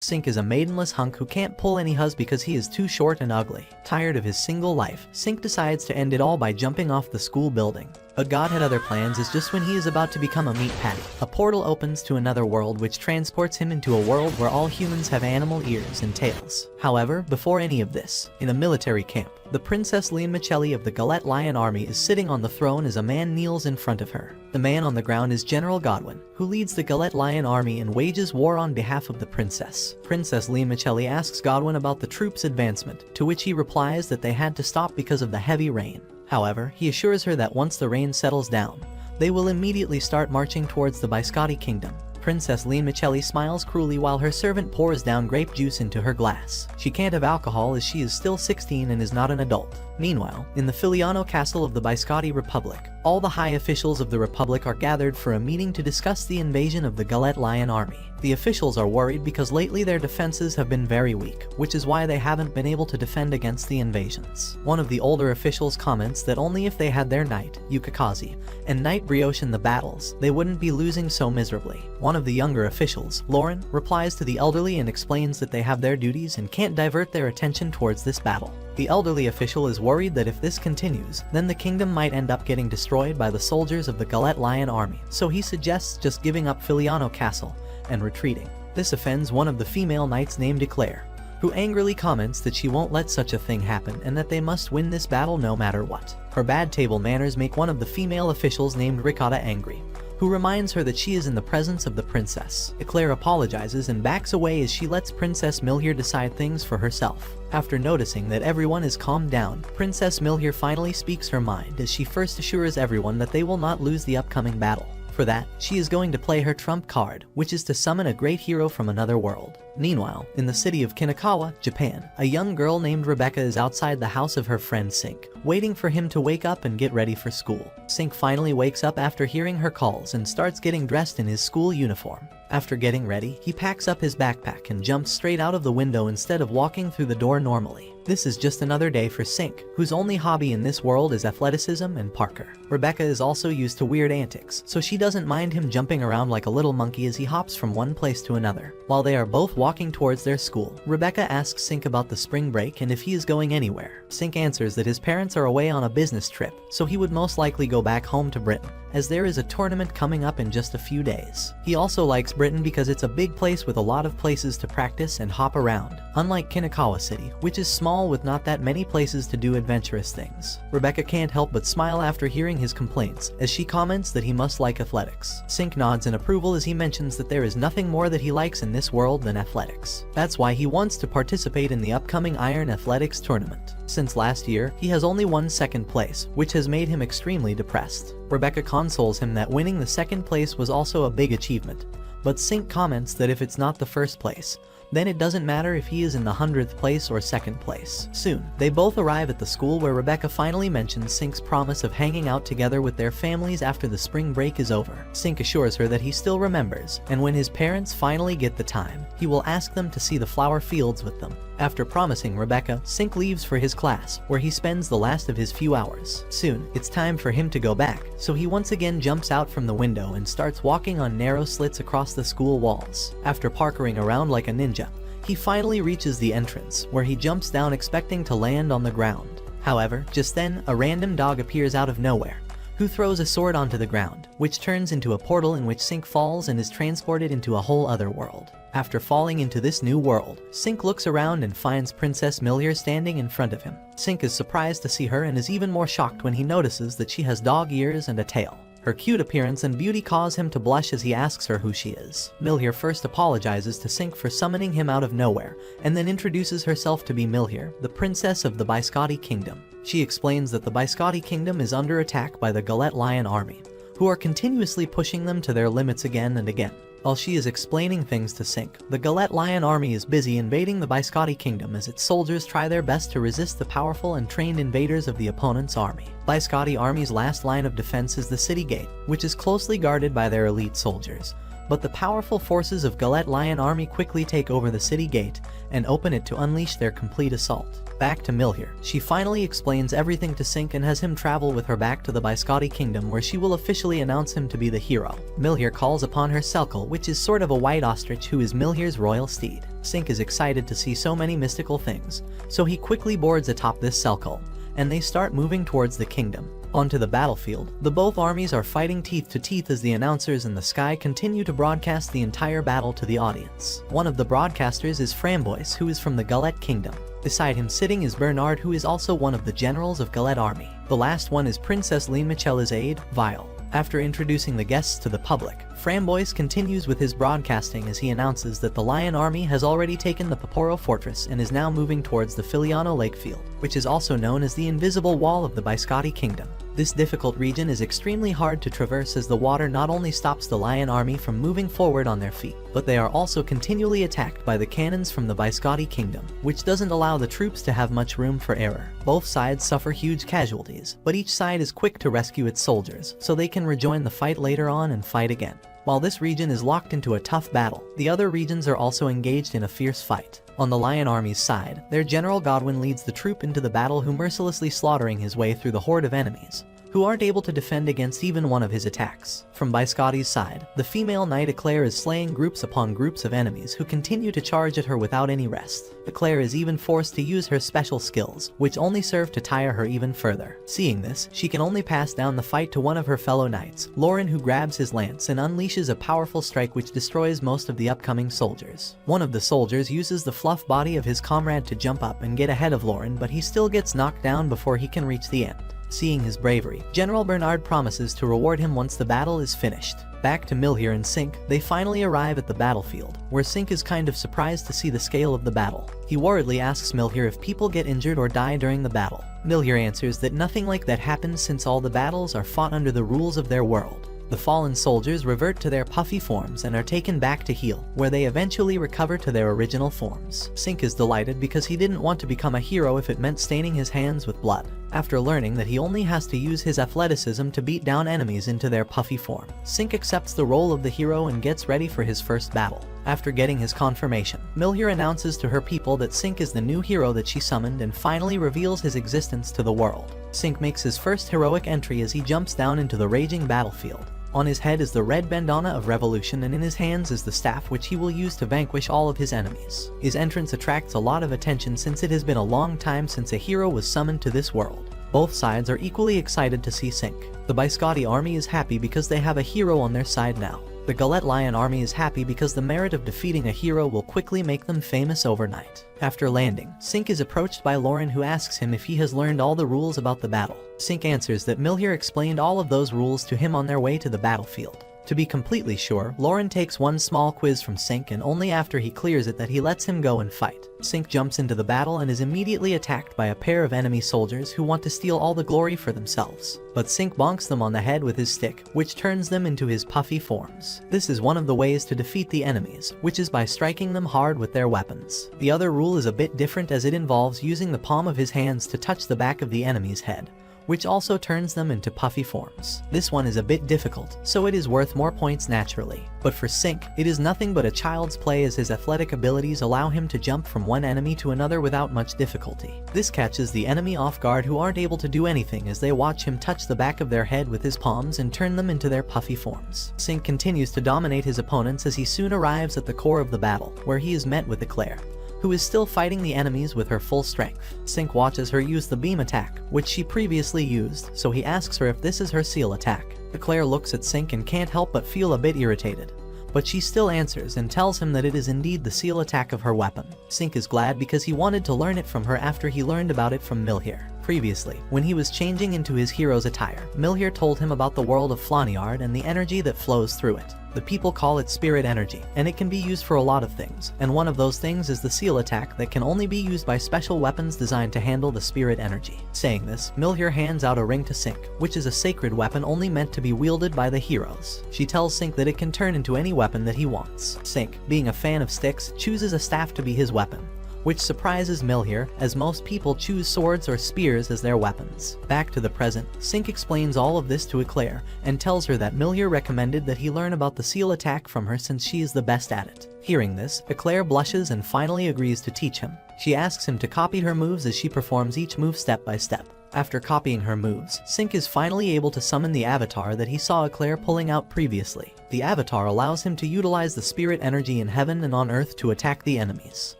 Sink is a maidenless hunk who can't pull any huzz because he is too short and ugly. Tired of his single life, Sink decides to end it all by jumping off the school building. But God had other plans, as just when he is about to become a meat patty, a portal opens to another world which transports him into a world where all humans have animal ears and tails. However, before any of this, in a military camp, the Princess Lian of the Galette Lion Army is sitting on the throne as a man kneels in front of her. The man on the ground is General Godwin, who leads the Galette Lion Army and wages war on behalf of the princess. Princess Lian asks Godwin about the troops' advancement, to which he replies that they had to stop because of the heavy rain. However, he assures her that once the rain settles down, they will immediately start marching towards the Isekai'd kingdom. Princess Lian smiles cruelly while her servant pours down grape juice into her glass. She can't have alcohol as she is still 16 and is not an adult. Meanwhile, in the Filiano castle of the Isekai'd Republic, all the high officials of the Republic are gathered for a meeting to discuss the invasion of the Galette Lion Army. The officials are worried because lately their defenses have been very weak, which is why they haven't been able to defend against the invasions. One of the older officials comments that only if they had their knight, Isekai'd, and knight Brioche in the battles, they wouldn't be losing so miserably. One of the younger officials, Lauren, replies to the elderly and explains that they have their duties and can't divert their attention towards this battle. The elderly official is worried that if this continues, then the kingdom might end up getting destroyed by the soldiers of the Galette Lion Army, so he suggests just giving up Filiano Castle and retreating. This offends one of the female knights named Eclair, who angrily comments that she won't let such a thing happen and that they must win this battle no matter what. Her bad table manners make one of the female officials named Ricotta angry, who reminds her that she is in the presence of the princess. Eclair apologizes and backs away as she lets Princess Milhier decide things for herself. After noticing that everyone is calmed down, Princess Milhier finally speaks her mind as she first assures everyone that they will not lose the upcoming battle. For that, she is going to play her trump card, which is to summon a great hero from another world. Meanwhile, in the city of Kinakawa, Japan, a young girl named Rebecca is outside the house of her friend Sink, waiting for him to wake up and get ready for school. Sink finally wakes up after hearing her calls and starts getting dressed in his school uniform. After getting ready, he packs up his backpack and jumps straight out of the window instead of walking through the door normally. This is just another day for Sink, whose only hobby in this world is athleticism and Parker. Rebecca is also used to weird antics, so she doesn't mind him jumping around like a little monkey as he hops from one place to another. While they are both walking towards their school, Rebecca asks Sink about the spring break and if he is going anywhere. Sink answers that his parents are away on a business trip, so he would most likely go back home to Britain, as there is a tournament coming up in just a few days. He also likes Britain because it's a big place with a lot of places to practice and hop around, unlike Kinakawa City, which is small with not that many places to do adventurous things. Rebecca can't help but smile after hearing his complaints, as she comments that he must like athletics. Sink nods in approval as he mentions that there is nothing more that he likes in this world than athletics. That's why he wants to participate in the upcoming Iron Athletics tournament. Since last year, he has only won second place, which has made him extremely depressed. Rebecca consoles him that winning the second place was also a big achievement, but Sink comments that if it's not the first place, then it doesn't matter if he is in the 100th place or second place. Soon, they both arrive at the school where Rebecca finally mentions Sink's promise of hanging out together with their families after the spring break is over. Sink assures her that he still remembers, and when his parents finally get the time, he will ask them to see the flower fields with them. After promising Rebecca, Sink leaves for his class, where he spends the last of his few hours. Soon, it's time for him to go back, so he once again jumps out from the window and starts walking on narrow slits across the school walls. After parkouring around like a ninja, he finally reaches the entrance, where he jumps down expecting to land on the ground. However, just then, a random dog appears out of nowhere, who throws a sword onto the ground, which turns into a portal in which Sink falls and is transported into a whole other world. After falling into this new world, Sink looks around and finds Princess Milhier standing in front of him. Sink is surprised to see her and is even more shocked when he notices that she has dog ears and a tail. Her cute appearance and beauty cause him to blush as he asks her who she is. Milhier first apologizes to Sink for summoning him out of nowhere, and then introduces herself to be Milhier, the princess of the Isekai'd kingdom. She explains that the Isekai'd kingdom is under attack by the Galette Lion Army, who are continuously pushing them to their limits again and again. While she is explaining things to Sink, the Galette Lion Army is busy invading the Isekai'd kingdom as its soldiers try their best to resist the powerful and trained invaders of the opponent's army. Isekai'd army's last line of defense is the city gate, which is closely guarded by their elite soldiers, But the powerful forces of Galette Lion Army quickly take over the city gate and open it to unleash their complete assault. Back to Milhier. She finally explains everything to Sink and has him travel with her back to the Isekai'd kingdom, where she will officially announce him to be the hero. Milhier calls upon her Selkle, which is sort of a white ostrich who is Milhier's royal steed. Sink is excited to see so many mystical things, so he quickly boards atop this Selkle, and they start moving towards the kingdom. Onto the battlefield, the both armies are fighting teeth to teeth as the announcers in the sky continue to broadcast the entire battle to the audience. One of the broadcasters is Framboise, who is from the Galette kingdom. Beside him sitting is Bernard, who is also one of the generals of Galette army. The last one is Princess Lynn Isekai'd, Vile. After introducing the guests to the public, Framboise continues with his broadcasting as he announces that the Lion Army has already taken the Paporo Fortress and is now moving towards the Filiano Lake Field, which is also known as the Invisible Wall of the Isekai'd Kingdom. This difficult region is extremely hard to traverse as the water not only stops the Lion Army from moving forward on their feet, but they are also continually attacked by the cannons from the Isekai'd Kingdom, which doesn't allow the troops to have much room for error. Both sides suffer huge casualties, but each side is quick to rescue its soldiers, so they can rejoin the fight later on and fight again. While this region is locked into a tough battle, the other regions are also engaged in a fierce fight. On the Lion Army's side, their General Godwin leads the troop into the battle, who mercilessly slaughtering his way through the horde of enemies, who aren't able to defend against even one of his attacks. From Isekai'd's side, the female knight Eclair is slaying groups upon groups of enemies who continue to charge at her without any rest. Eclair is even forced to use her special skills, which only serve to tire her even further. Seeing this, she can only pass down the fight to one of her fellow knights, Lauren, who grabs his lance and unleashes a powerful strike which destroys most of the upcoming soldiers. One of the soldiers uses the fluff body of his comrade to jump up and get ahead of Lauren, but he still gets knocked down before he can reach the end. Seeing his bravery, General Bernard promises to reward him once the battle is finished. Back to Milhier and Sink, they finally arrive at the battlefield, where Sink is kind of surprised to see the scale of the battle. He worriedly asks Milhier if people get injured or die during the battle. Milhier answers that nothing like that happens since all the battles are fought under the rules of their world. The fallen soldiers revert to their puffy forms and are taken back to heal, where they eventually recover to their original forms. Sink is delighted because he didn't want to become a hero if it meant staining his hands with blood. After learning that he only has to use his athleticism to beat down enemies into their puffy form, Sink accepts the role of the hero and gets ready for his first battle. After getting his confirmation, Milhier announces to her people that Sink is the new hero that she summoned and finally reveals his existence to the world. Sink makes his first heroic entry as he jumps down into the raging battlefield. On his head is the red bandana of revolution, and in his hands is the staff which he will use to vanquish all of his enemies. His entrance attracts a lot of attention since it has been a long time since a hero was summoned to this world. Both sides are equally excited to see Sink. The Isekai'd army is happy because they have a hero on their side now. The Galette Lion army is happy because the merit of defeating a hero will quickly make them famous overnight. After landing, Sink is approached by Lauren, who asks him if he has learned all the rules about the battle. Sink answers that Milhier explained all of those rules to him on their way to the battlefield. To be completely sure, Lauren takes one small quiz from Sink, and only after he clears it that he lets him go and fight. Sink jumps into the battle and is immediately attacked by a pair of enemy soldiers who want to steal all the glory for themselves. But Sink bonks them on the head with his stick, which turns them into his puffy forms. This is one of the ways to defeat the enemies, which is by striking them hard with their weapons. The other rule is a bit different as it involves using the palm of his hands to touch the back of the enemy's head, which also turns them into puffy forms. This one is a bit difficult, so it is worth more points naturally. But for Sink, it is nothing but a child's play as his athletic abilities allow him to jump from one enemy to another without much difficulty. This catches the enemy off guard, who aren't able to do anything as they watch him touch the back of their head with his palms and turn them into their puffy forms. Sink continues to dominate his opponents as he soon arrives at the core of the battle, where he is met with Eclair, who is still fighting the enemies with her full strength. Sink watches her use the beam attack, which she previously used, so he asks her if this is her seal attack. Eclair looks at Sink and can't help but feel a bit irritated, but she still answers and tells him that it is indeed the seal attack of her weapon. Sink is glad because he wanted to learn it from her after he learned about it from Milhier. Previously, when he was changing into his hero's attire, Milhier told him about the world of Flaniard and the energy that flows through it. The people call it spirit energy, and it can be used for a lot of things, and one of those things is the seal attack that can only be used by special weapons designed to handle the spirit energy. Saying this, Milhier hands out a ring to Sink, which is a sacred weapon only meant to be wielded by the heroes. She tells Sink that it can turn into any weapon that he wants. Sink, being a fan of sticks, chooses a staff to be his weapon, which surprises Milhier, as most people choose swords or spears as their weapons. Back to the present, Sink explains all of this to Eclair, and tells her that Milhier recommended that he learn about the seal attack from her since she is the best at it. Hearing this, Eclair blushes and finally agrees to teach him. She asks him to copy her moves as she performs each move step by step. After copying her moves, Sink is finally able to summon the avatar that he saw Eclair pulling out previously. The avatar allows him to utilize the spirit energy in heaven and on earth to attack the enemies.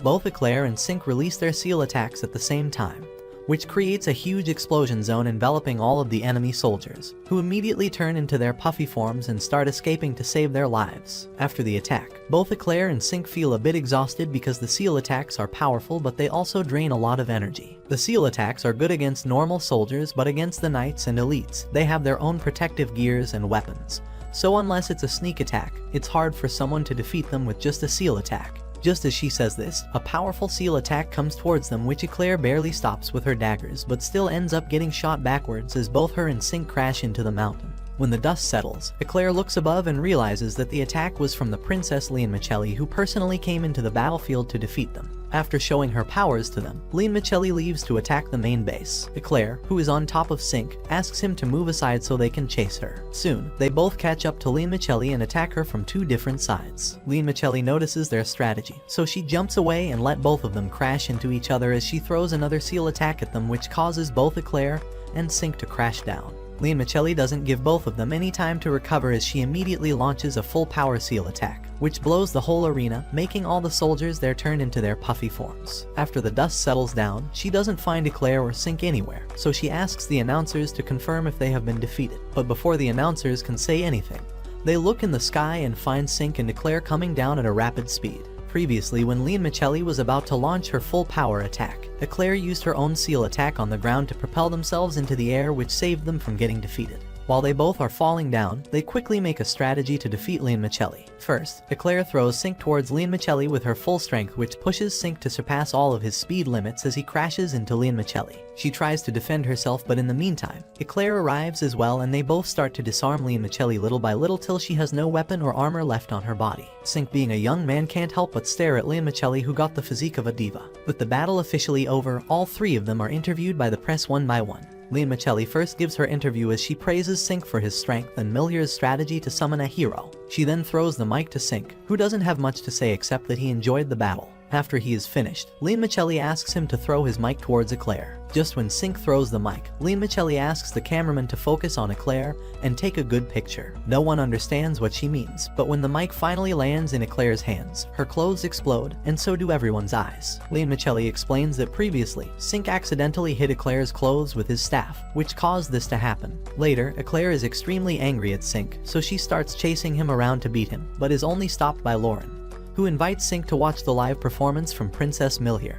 Both Eclair and Sink release their seal attacks at the same time, which creates a huge explosion zone enveloping all of the enemy soldiers, who immediately turn into their puffy forms and start escaping to save their lives. After the attack, both Eclair and Sink feel a bit exhausted because the seal attacks are powerful, but they also drain a lot of energy. The seal attacks are good against normal soldiers, but against the knights and elites, they have their own protective gears and weapons. So unless it's a sneak attack, it's hard for someone to defeat them with just a seal attack. Just as she says this, a powerful seal attack comes towards them, which Eclair barely stops with her daggers, but still ends up getting shot backwards as both her and Sink crash into the mountain. When the dust settles, Eclair looks above and realizes that the attack was from the Princess Lianmichelli, who personally came into the battlefield to defeat them. After showing her powers to them, Lianmichelli leaves to attack the main base. Eclair, who is on top of Sink, asks him to move aside so they can chase her. Soon, they both catch up to Lianmichelli and attack her from two different sides. Lianmichelli notices their strategy, so she jumps away and let both of them crash into each other as she throws another seal attack at them, which causes both Eclair and Sink to crash down. Lianmichelli doesn't give both of them any time to recover as she immediately launches a full power seal attack, which blows the whole arena, making all the soldiers there turn into their puffy forms. After the dust settles down, she doesn't find Eclair or Sink anywhere, so she asks the announcers to confirm if they have been defeated. But before the announcers can say anything, they look in the sky and find Sink and Eclair coming down at a rapid speed. Previously, when Lianmichelli was about to launch her full power attack, Eclair used her own seal attack on the ground to propel themselves into the air, which saved them from getting defeated. While they both are falling down, they quickly make a strategy to defeat Lianmichelli. First, Eclair throws Sink towards Lianmichelli with her full strength, which pushes Sink to surpass all of his speed limits as he crashes into Lianmichelli. She tries to defend herself, but in the meantime, Eclair arrives as well, and they both start to disarm Lianmichelli little by little till she has no weapon or armor left on her body. Sink, being a young man, can't help but stare at Lianmichelli, who got the physique of a diva. With the battle officially over, all three of them are interviewed by the press one by one. Lianmichelli first gives her interview as she praises Sink for his strength and Milhier's strategy to summon a hero. She then throws the mic to Sink, who doesn't have much to say except that he enjoyed the battle. After he is finished, Lianmichelli asks him to throw his mic towards Eclair. Just when Sink throws the mic, Lianmichelli asks the cameraman to focus on Eclair and take a good picture. No one understands what she means, but when the mic finally lands in Eclair's hands, her clothes explode, and so do everyone's eyes. Lianmichelli explains that previously, Sink accidentally hit Eclair's clothes with his staff, which caused this to happen. Later, Eclair is extremely angry at Sink, so she starts chasing him around to beat him, but is only stopped by Lauren, who invites Sink to watch the live performance from Princess Milhier,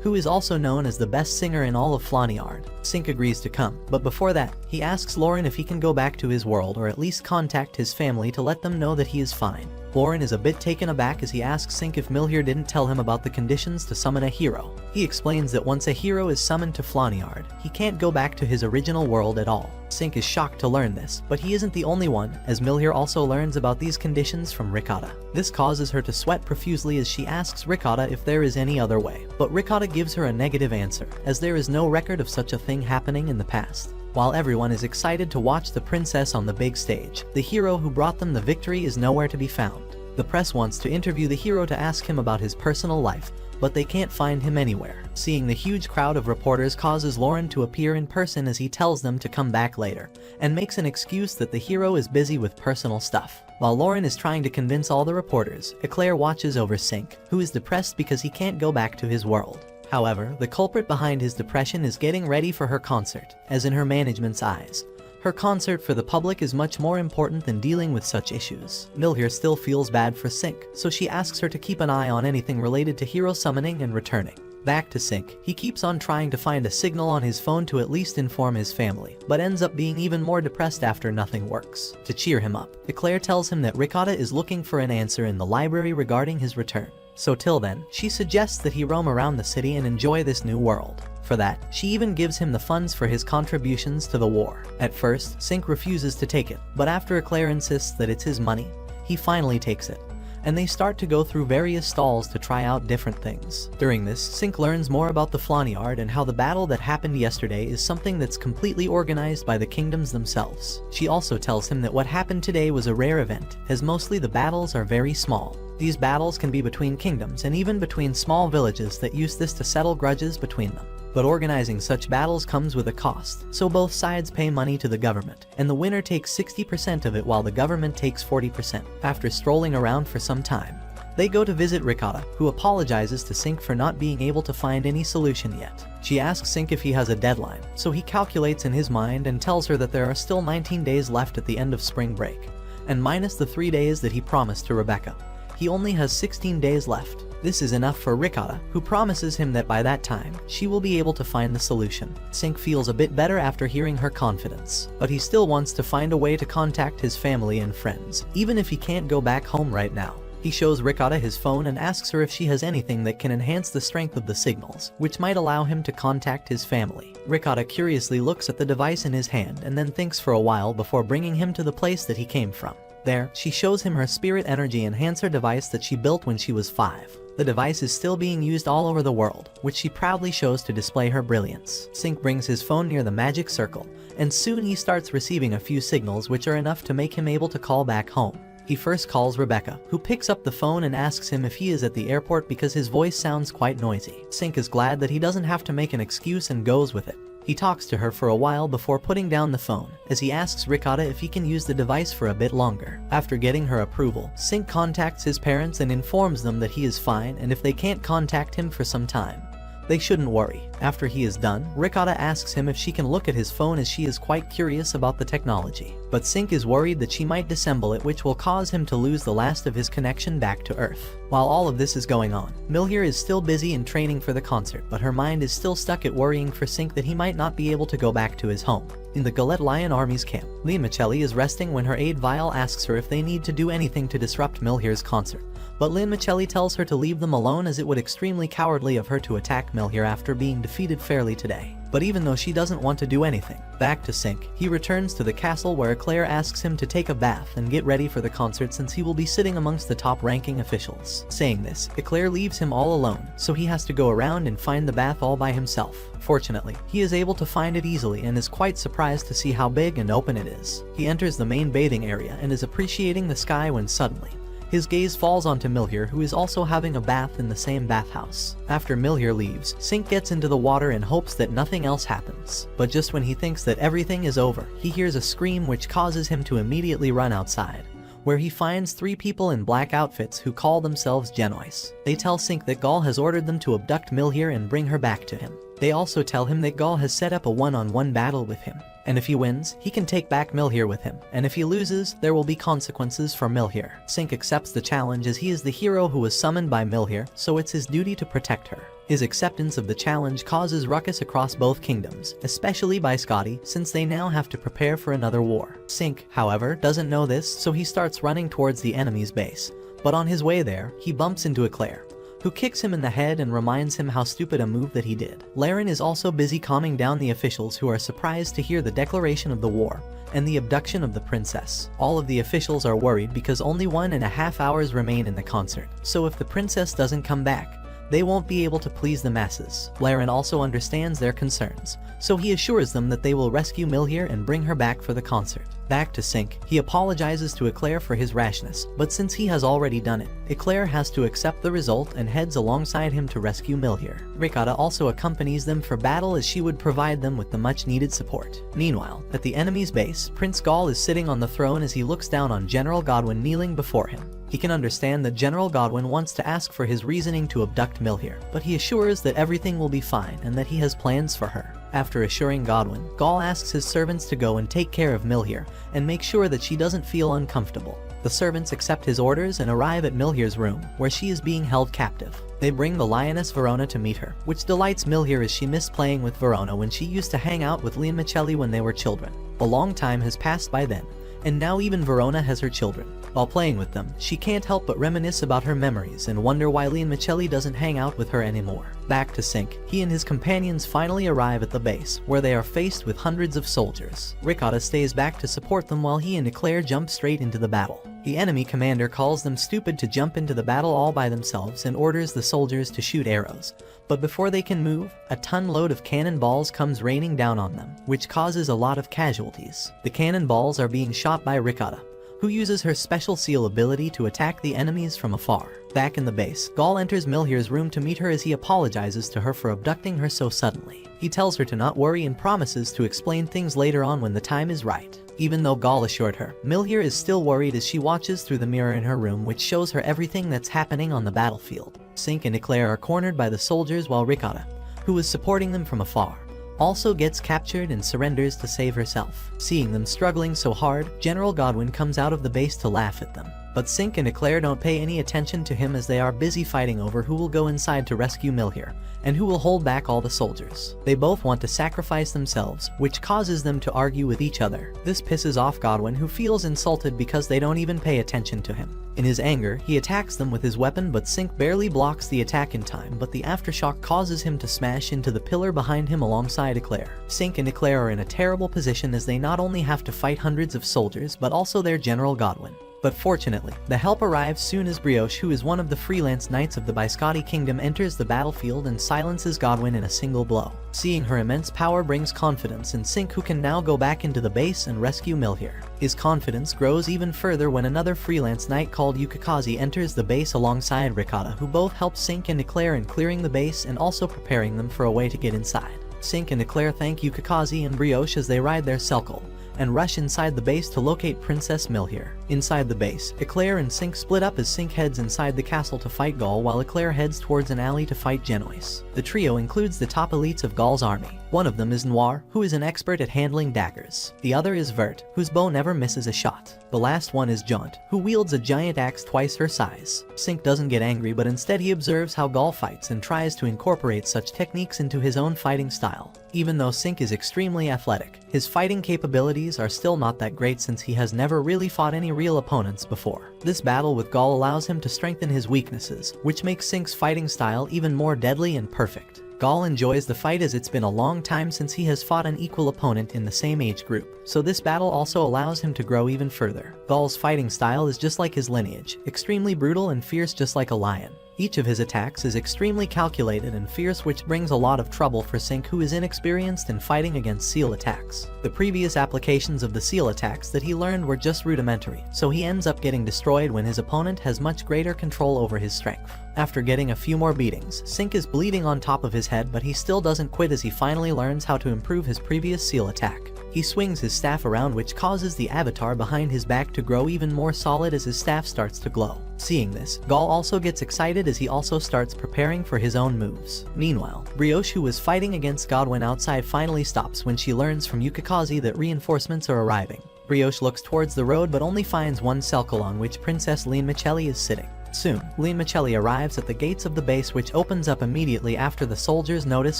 who is also known as the best singer in all of Flaniard. Sink agrees to come, but before that, he asks Lauren if he can go back to his world or at least contact his family to let them know that he is fine. Lauren is a bit taken aback as he asks Sink if Milhier didn't tell him about the conditions to summon a hero. He explains that once a hero is summoned to Flaniard, he can't go back to his original world at all. Sink is shocked to learn this, but he isn't the only one, as Milhier also learns about these conditions from Ricotta. This causes her to sweat profusely as she asks Ricotta if there is any other way, but Ricotta gives her a negative answer, as there is no record of such a thing happening in the past. While everyone is excited to watch the princess on the big stage, the hero who brought them the victory is nowhere to be found. The press wants to interview the hero to ask him about his personal life, but they can't find him anywhere. Seeing the huge crowd of reporters causes Lauren to appear in person as he tells them to come back later, and makes an excuse that the hero is busy with personal stuff. While Lauren is trying to convince all the reporters, Eclair watches over Sink, who is depressed because he can't go back to his world. However, the culprit behind his depression is getting ready for her concert, as in her management's eyes, her concert for the public is much more important than dealing with such issues. Milhier still feels bad for Sink, so she asks her to keep an eye on anything related to hero summoning and returning. Back to Sink, he keeps on trying to find a signal on his phone to at least inform his family, but ends up being even more depressed after nothing works. To cheer him up, Eclair tells him that Ricotta is looking for an answer in the library regarding his return. So till then, she suggests that he roam around the city and enjoy this new world. For that, she even gives him the funds for his contributions to the war. At first, Sink refuses to take it, but after Eclair insists that it's his money, he finally takes it. and they start to go through various stalls to try out different things. During this, Sink learns more about the Flawnyard and how the battle that happened yesterday is something that's completely organized by the kingdoms themselves. She also tells him that what happened today was a rare event, as mostly the battles are very small. These battles can be between kingdoms and even between small villages that use this to settle grudges between them. But organizing such battles comes with a cost, so both sides pay money to the government, and the winner takes 60% of it while the government takes 40%. After strolling around for some time, they go to visit Ricotta, who apologizes to Sink for not being able to find any solution yet. She asks Sink if he has a deadline, so he calculates in his mind and tells her that there are still 19 days left at the end of spring break, and minus the 3 days that he promised to Rebecca, he only has 16 days left. This is enough for Ricotta, who promises him that by that time, she will be able to find the solution. Sink feels a bit better after hearing her confidence, but he still wants to find a way to contact his family and friends, even if he can't go back home right now. He shows Ricotta his phone and asks her if she has anything that can enhance the strength of the signals, which might allow him to contact his family. Ricotta curiously looks at the device in his hand and then thinks for a while before bringing him to the place that he came from. There, she shows him her spirit energy enhancer device that she built when she was 5. The device is still being used all over the world, which she proudly shows to display her brilliance. Sink brings his phone near the magic circle, and soon he starts receiving a few signals which are enough to make him able to call back home. He first calls Rebecca, who picks up the phone and asks him if he is at the airport because his voice sounds quite noisy. Sink is glad that he doesn't have to make an excuse and goes with it. He talks to her for a while before putting down the phone, as he asks Ricotta if he can use the device for a bit longer. After getting her approval, Sink contacts his parents and informs them that he is fine, and if they can't contact him for some time, they shouldn't worry. After he is done, Ricotta asks him if she can look at his phone as she is quite curious about the technology. But Sink is worried that she might disassemble it, which will cause him to lose the last of his connection back to Earth. While all of this is going on, Milhier is still busy in training for the concert, but her mind is still stuck at worrying for Sink that he might not be able to go back to his home. In the Galette Lion Army's camp, Lianmichelli is resting when her aide Vile asks her if they need to do anything to disrupt Milhier's concert. But Lianmichelli tells her to leave them alone, as it would extremely cowardly of her to attack Milhier after being defeated fairly today. But even though she doesn't want to do anything, back to Sink, he returns to the castle where Eclair asks him to take a bath and get ready for the concert since he will be sitting amongst the top-ranking officials. Saying this, Eclair leaves him all alone, so he has to go around and find the bath all by himself. Fortunately, he is able to find it easily and is quite surprised to see how big and open it is. He enters the main bathing area and is appreciating the sky when suddenly, his gaze falls onto Milhier, who is also having a bath in the same bathhouse. After Milhier leaves, Sink gets into the water in hopes that nothing else happens. But just when he thinks that everything is over, he hears a scream which causes him to immediately run outside, where he finds 3 people in black outfits who call themselves Genoise. They tell Sink that Gaul has ordered them to abduct Milhier and bring her back to him. They also tell him that Gaul has set up a one-on-one battle with him, and if he wins, he can take back Milhier with him, and if he loses, there will be consequences for Milhier. Sink accepts the challenge as he is the hero who was summoned by Milhier, so it's his duty to protect her. His acceptance of the challenge causes ruckus across both kingdoms, especially by Scotty, since they now have to prepare for another war. Sink, however, doesn't know this, so he starts running towards the enemy's base. But on his way there, he bumps into Eclair, who kicks him in the head and reminds him how stupid a move that he did. Laren is also busy calming down the officials, who are surprised to hear the declaration of the war and the abduction of the princess. All of the officials are worried because only 1.5 hours remain in the concert, so if the princess doesn't come back, they won't be able to please the masses. Laren also understands their concerns, so he assures them that they will rescue Milhier and bring her back for the concert. Back to Sink, he apologizes to Eclair for his rashness, but since he has already done it, Eclair has to accept the result and heads alongside him to rescue Milhier. Ricotta also accompanies them for battle, as she would provide them with the much-needed support. Meanwhile, at the enemy's base, Prince Gaul is sitting on the throne as he looks down on General Godwin kneeling before him. He can understand that General Godwin wants to ask for his reasoning to abduct Milhier, but he assures that everything will be fine and that he has plans for her. After assuring Godwin, Gaul asks his servants to go and take care of Milhier and make sure that she doesn't feel uncomfortable. The servants accept his orders and arrive at Milhier's room, where she is being held captive. They bring the lioness Verona to meet her, which delights Milhier as she missed playing with Verona when she used to hang out with Lianmichelli when they were children. A long time has passed by then, and now even Verona has her children. While playing with them, she can't help but reminisce about her memories and wonder why Lianmichelli doesn't hang out with her anymore. Back to Sink, he and his companions finally arrive at the base, where they are faced with hundreds of soldiers. Ricotta stays back to support them while he and Eclair jump straight into the battle. The enemy commander calls them stupid to jump into the battle all by themselves and orders the soldiers to shoot arrows. But before they can move, a ton-load of cannonballs comes raining down on them, which causes a lot of casualties. The cannonballs are being shot by Ricotta, who uses her special seal ability to attack the enemies from afar. Back in the base, Gaul enters Milhir's room to meet her as he apologizes to her for abducting her so suddenly. He tells her to not worry and promises to explain things later on when the time is right. Even though Gaul assured her, Milhir is still worried as she watches through the mirror in her room, which shows her everything that's happening on the battlefield. Sink and Eclair are cornered by the soldiers while Ricotta, who is supporting them from afar, also gets captured and surrenders to save herself. Seeing them struggling so hard, General Godwin comes out of the base to laugh at them. But Sink and Eclair don't pay any attention to him as they are busy fighting over who will go inside to rescue Milhir, and who will hold back all the soldiers. They both want to sacrifice themselves, which causes them to argue with each other. This pisses off Godwin, who feels insulted because they don't even pay attention to him. In his anger, he attacks them with his weapon, but Sink barely blocks the attack in time, but the aftershock causes him to smash into the pillar behind him alongside Eclair. Sink and Eclair are in a terrible position as they not only have to fight hundreds of soldiers but also their General Godwin. But fortunately, the help arrives soon as Brioche, who is one of the freelance knights of the Biscotti kingdom, enters the battlefield and silences Godwin in a single blow. Seeing her immense power brings confidence in Sink, who can now go back into the base and rescue Milhir. His confidence grows even further when another freelance knight called Yukikaze enters the base alongside Ricotta, who both help Sink and Eclair in clearing the base and also preparing them for a way to get inside. Sink and Eclair thank Yukikaze and Brioche as they ride their Selkle and rush inside the base to locate Princess Milhir. Inside the base, Eclair and Sink split up as Sink heads inside the castle to fight Gaul while Eclair heads towards an alley to fight Genoise. The trio includes the top elites of Gaul's army. One of them is Noir, who is an expert at handling daggers. The other is Vert, whose bow never misses a shot. The last one is Jaunt, who wields a giant axe twice her size. Sink doesn't get angry, but instead he observes how Gaul fights and tries to incorporate such techniques into his own fighting style. Even though Sink is extremely athletic, his fighting capabilities are still not that great since he has never really fought any real opponents before. This battle with Gaul allows him to strengthen his weaknesses, which makes Sink's fighting style even more deadly and perfect. Gaul enjoys the fight as it's been a long time since he has fought an equal opponent in the same age group, so this battle also allows him to grow even further. Gaul's fighting style is just like his lineage, extremely brutal and fierce just like a lion. Each of his attacks is extremely calculated and fierce, which brings a lot of trouble for Sink, who is inexperienced in fighting against seal attacks. The previous applications of the seal attacks that he learned were just rudimentary, so he ends up getting destroyed when his opponent has much greater control over his strength. After getting a few more beatings, Sink is bleeding on top of his head, but he still doesn't quit as he finally learns how to improve his previous seal attack. He swings his staff around, which causes the avatar behind his back to grow even more solid as his staff starts to glow. Seeing this, Gaul also gets excited as he also starts preparing for his own moves. Meanwhile, Brioche, who was fighting against Godwin outside, finally stops when she learns from Yukikaze that reinforcements are arriving. Brioche looks towards the road but only finds one Selkle on which Princess Lene Michelli is sitting. Soon, Lene Michelli arrives at the gates of the base, which opens up immediately after the soldiers notice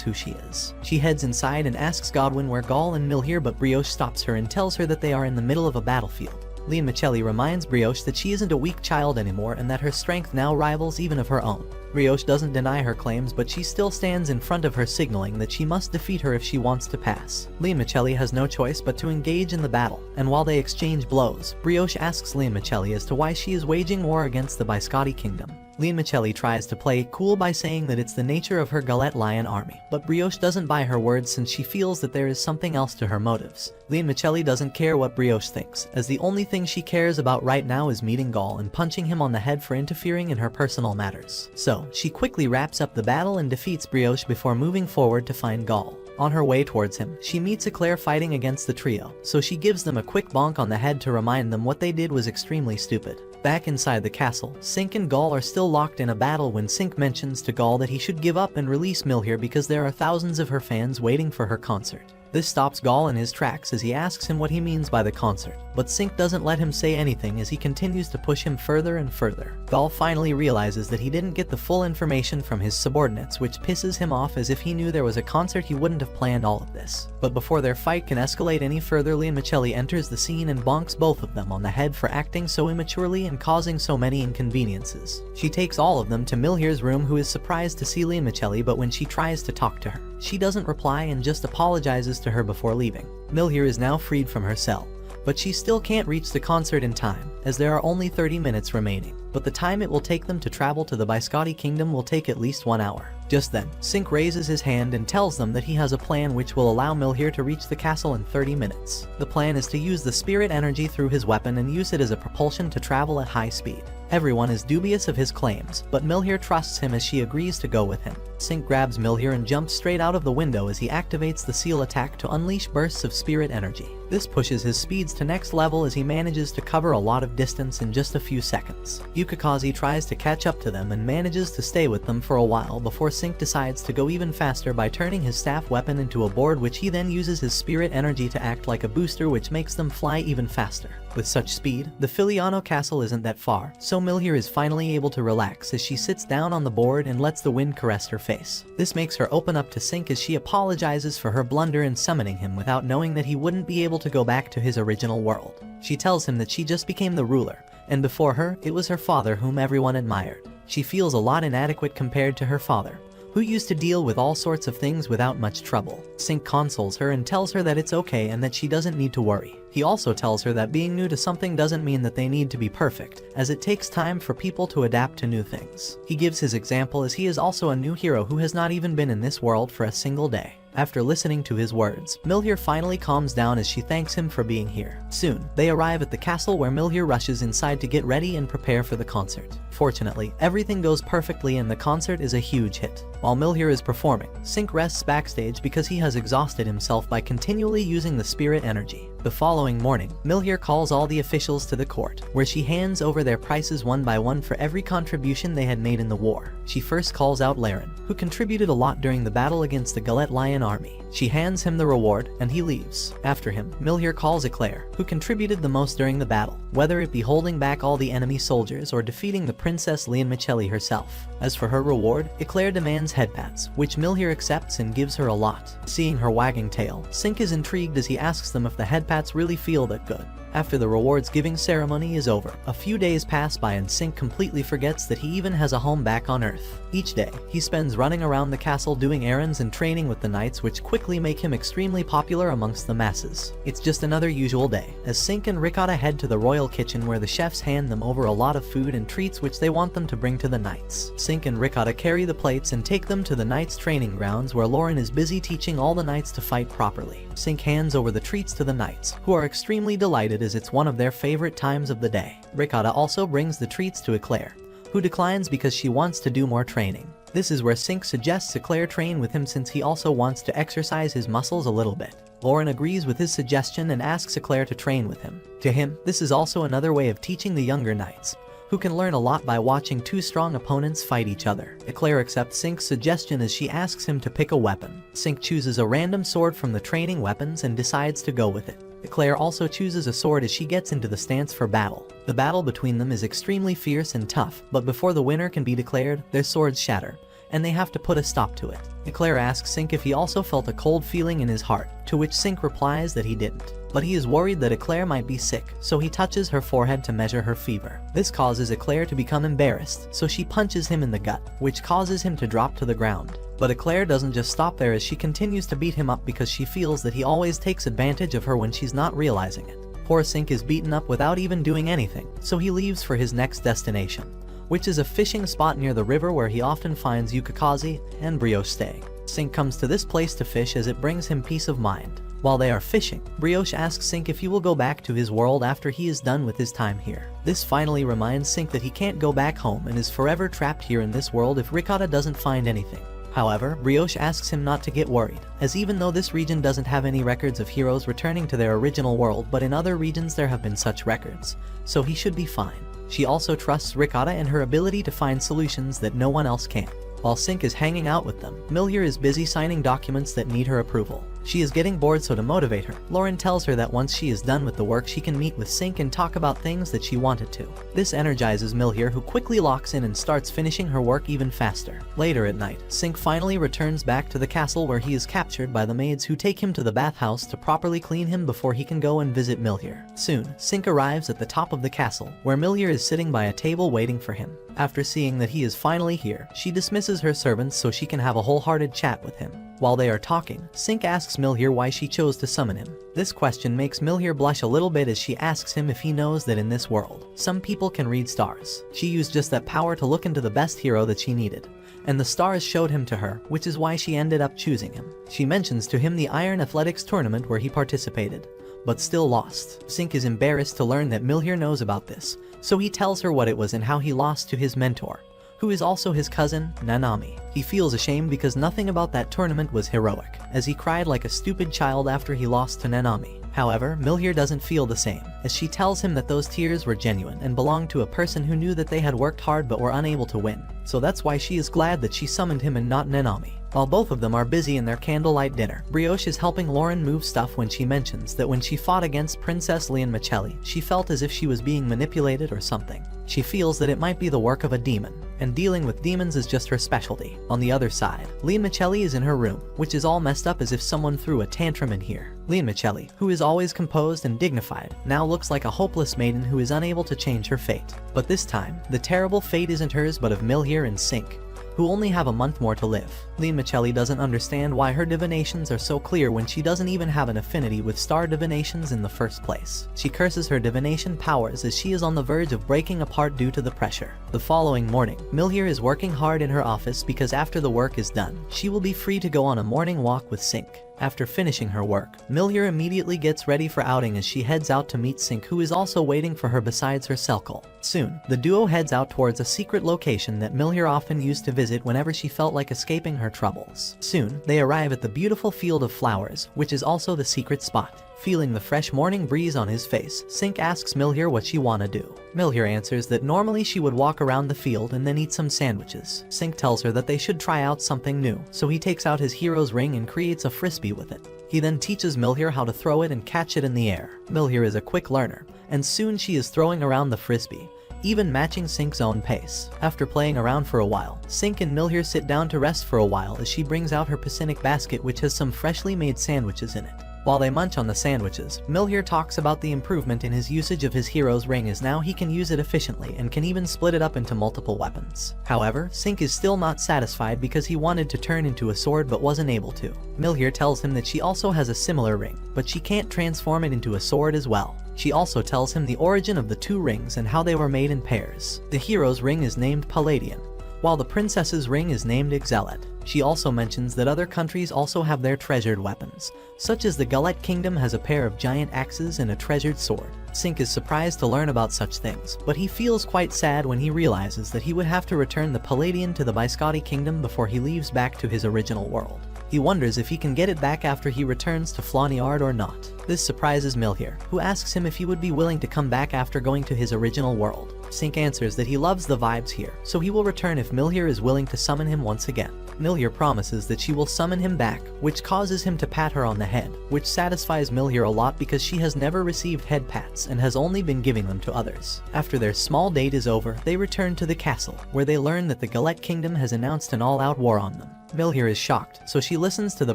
who she is. She heads inside and asks Godwin where Gaul and Milhir, but Brioche stops her and tells her that they are in the middle of a battlefield. Lene Michelli reminds Brioche that she isn't a weak child anymore and that her strength now rivals even of her own. Brioche doesn't deny her claims, but she still stands in front of her, signaling that she must defeat her if she wants to pass. Lene Michelli has no choice but to engage in the battle, and while they exchange blows, Brioche asks Lene Michelli as to why she is waging war against the Biscotti kingdom. Lene Michelli tries to play it cool by saying that it's the nature of her Galette Lion army, but Brioche doesn't buy her words since she feels that there is something else to her motives. Lene Michelli doesn't care what Brioche thinks, as the only thing she cares about right now is meeting Gaul and punching him on the head for interfering in her personal matters. So, she quickly wraps up the battle and defeats Brioche before moving forward to find Gaul. On her way towards him, she meets Eclair fighting against the trio, so she gives them a quick bonk on the head to remind them what they did was extremely stupid. Back inside the castle, Sink and Gaul are still locked in a battle when Sink mentions to Gaul that he should give up and release Milhir because there are thousands of her fans waiting for her concert. This stops Gaul in his tracks as he asks him what he means by the concert, but Sink doesn't let him say anything as he continues to push him further and further. Gaul finally realizes that he didn't get the full information from his subordinates, which pisses him off, as if he knew there was a concert he wouldn't have planned all of this. But before their fight can escalate any further, Lene Michelli enters the scene and bonks both of them on the head for acting so immaturely and causing so many inconveniences. She takes all of them to Milhir's room, who is surprised to see Lene Michelli, but when she tries to talk to her, she doesn't reply and just apologizes to her before leaving. Milhir is now freed from her cell, but she still can't reach the concert in time, as there are only 30 minutes remaining. But the time it will take them to travel to the Isekai'd kingdom will take at least 1 hour. Just then, Sink raises his hand and tells them that he has a plan which will allow Milhier to reach the castle in 30 minutes. The plan is to use the spirit energy through his weapon and use it as a propulsion to travel at high speed. Everyone is dubious of his claims, but Milhier trusts him as she agrees to go with him. Sink grabs Milhier and jumps straight out of the window as he activates the seal attack to unleash bursts of spirit energy. This pushes his speeds to next level as he manages to cover a lot of distance in just a few seconds. Isekai'd tries to catch up to them and manages to stay with them for a while before Sink decides to go even faster by turning his staff weapon into a board, which he then uses his spirit energy to act like a booster, which makes them fly even faster. With such speed, the Filiano castle isn't that far, so Milhier is finally able to relax as she sits down on the board and lets the wind caress her face. This makes her open up to Sink as she apologizes for her blunder in summoning him without knowing that he wouldn't be able to go back to his original world. She tells him that she just became the ruler, and before her, it was her father whom everyone admired. She feels a lot inadequate compared to her father, who used to deal with all sorts of things without much trouble. Sink consoles her and tells her that it's okay and that she doesn't need to worry. He also tells her that being new to something doesn't mean that they need to be perfect, as it takes time for people to adapt to new things. He gives his example as he is also a new hero who has not even been in this world for a single day. After listening to his words, Milhier finally calms down as she thanks him for being here. Soon, they arrive at the castle where Milhier rushes inside to get ready and prepare for the concert. Fortunately, everything goes perfectly and the concert is a huge hit. While Milhier is performing, Sink rests backstage because he has exhausted himself by continually using the spirit energy. The following morning, Milhier calls all the officials to the court, where she hands over their prices one by one for every contribution they had made in the war. She first calls out Laren, who contributed a lot during the battle against the Galette Lion army. She hands him the reward, and he leaves. After him, Milhier calls Isekai'd, who contributed the most during the battle, whether it be holding back all the enemy soldiers or defeating the Princess Lian Michelli herself. As for her reward, Isekai'd demands headpats, which Milhier accepts and gives her a lot. Seeing her wagging tail, Sink is intrigued as he asks them if the headpats really feel that good. After the rewards giving ceremony is over, a few days pass by and Sink completely forgets that he even has a home back on Earth. Each day, he spends running around the castle doing errands and training with the knights, which quickly make him extremely popular amongst the masses. It's just another usual day, as Sink and Isekai'd head to the royal kitchen where the chefs hand them over a lot of food and treats which they want them to bring to the knights. Sink and Isekai'd carry the plates and take them to the knights' training grounds where Lauren is busy teaching all the knights to fight properly. Sink hands over the treats to the knights, who are extremely delighted as it's one of their favorite times of the day. Isekai'd also brings the treats to Isekai'd, who declines because she wants to do more training. This is where Sink suggests Isekai'd train with him since he also wants to exercise his muscles a little bit. Lauren agrees with his suggestion and asks Isekai'd to train with him. To him, this is also another way of teaching the younger knights, who can learn a lot by watching two strong opponents fight each other. Isekai'd accepts Sink's suggestion as she asks him to pick a weapon. Sink chooses a random sword from the training weapons and decides to go with it. Isekai'd also chooses a sword as she gets into the stance for battle. The battle between them is extremely fierce and tough, but before the winner can be declared, their swords shatter, and they have to put a stop to it. Isekai'd asks Sink if he also felt a cold feeling in his heart, to which Sink replies that he didn't. But he is worried that Isekai'd might be sick, so he touches her forehead to measure her fever. This causes Isekai'd to become embarrassed, so she punches him in the gut, which causes him to drop to the ground. But Isekai'd doesn't just stop there as she continues to beat him up because she feels that he always takes advantage of her when she's not realizing it. Poor Sink is beaten up without even doing anything, so he leaves for his next destination, which is a fishing spot near the river where he often finds Isekai'd and Brioche staying. Sink comes to this place to fish as it brings him peace of mind. While they are fishing, Brioche asks Sink if he will go back to his world after he is done with his time here. This finally reminds Sink that he can't go back home and is forever trapped here in this world if Isekai'd doesn't find anything. However, Brioche asks him not to get worried, as even though this region doesn't have any records of heroes returning to their original world, but in other regions there have been such records, so he should be fine. She also trusts Isekai'd and her ability to find solutions that no one else can. While Sink is hanging out with them, Milhier is busy signing documents that need her approval. She is getting bored, so to motivate her, Lauren tells her that once she is done with the work she can meet with Sink and talk about things that she wanted to. This energizes Milhier, who quickly locks in and starts finishing her work even faster. Later at night, Sink finally returns back to the castle where he is captured by the maids who take him to the bathhouse to properly clean him before he can go and visit Milhier. Soon, Sink arrives at the top of the castle, where Milhier is sitting by a table waiting for him. After seeing that he is finally here, she dismisses her servants so she can have a wholehearted chat with him. While they are talking, Sink asks Milhier why she chose to summon him. This question makes Milhier blush a little bit as she asks him if he knows that in this world, some people can read stars. She used just that power to look into the best hero that she needed, and the stars showed him to her, which is why she ended up choosing him. She mentions to him the Iron Athletics tournament where he participated, but still lost. Sink is embarrassed to learn that Milhier knows about this, so he tells her what it was and how he lost to his mentor, who is also his cousin, Nanami. He feels ashamed because nothing about that tournament was heroic, as he cried like a stupid child after he lost to Nanami. However, Milhier doesn't feel the same, as she tells him that those tears were genuine and belonged to a person who knew that they had worked hard but were unable to win. So that's why she is glad that she summoned him and not Nanami. While both of them are busy in their candlelight dinner, Brioche is helping Lauren move stuff when she mentions that when she fought against Princess Lian-Michelli, she felt as if she was being manipulated or something. She feels that it might be the work of a demon, and dealing with demons is just her specialty. On the other side, Lian-Michelli is in her room, which is all messed up as if someone threw a tantrum in here. Lian-Michelli, who is always composed and dignified, now looks like a hopeless maiden who is unable to change her fate. But this time, the terrible fate isn't hers but of Milhier and Sink, who only have a month more to live. Lian-Michelli doesn't understand why her divinations are so clear when she doesn't even have an affinity with star divinations in the first place. She curses her divination powers as she is on the verge of breaking apart due to the pressure. The following morning, Milhier is working hard in her office because after the work is done, she will be free to go on a morning walk with Sink. After finishing her work, Milhier immediately gets ready for outing as she heads out to meet Sink, who is also waiting for her besides her circle. Soon, the duo heads out towards a secret location that Milhier often used to visit whenever she felt like escaping her troubles. Soon, they arrive at the beautiful field of flowers, which is also the secret spot. Feeling the fresh morning breeze on his face, Sink asks Milhier what she wanna do. Milhier answers that normally she would walk around the field and then eat some sandwiches. Sink tells her that they should try out something new, so he takes out his hero's ring and creates a frisbee with it. He then teaches Milhier how to throw it and catch it in the air. Milhier is a quick learner, and soon she is throwing around the frisbee, even matching Sink's own pace. After playing around for a while, Sink and Milhier sit down to rest for a while as she brings out her Pacific basket, which has some freshly made sandwiches in it. While they munch on the sandwiches, Milhier talks about the improvement in his usage of his hero's ring, as now he can use it efficiently and can even split it up into multiple weapons. However, Sink is still not satisfied because he wanted to turn into a sword but wasn't able to. Milhier tells him that she also has a similar ring, but she can't transform it into a sword as well. She also tells him the origin of the two rings and how they were made in pairs. The hero's ring is named Palladian, while the princess's ring is named Isekai'd. She also mentions that other countries also have their treasured weapons, such as the Gullet Kingdom has a pair of giant axes and a treasured sword. Sink is surprised to learn about such things, but he feels quite sad when he realizes that he would have to return the Palladian to the Isekai'd Kingdom before he leaves back to his original world. He wonders if he can get it back after he returns to Flaniard or not. This surprises Milhier, who asks him if he would be willing to come back after going to his original world. Sink answers that he loves the vibes here, so he will return if Milhier is willing to summon him once again. Milhier promises that she will summon him back, which causes him to pat her on the head, which satisfies Milhier a lot because she has never received head pats and has only been giving them to others. After their small date is over, they return to the castle, where they learn that the Gullet Kingdom has announced an all-out war on them. Milhier is shocked, so she listens to the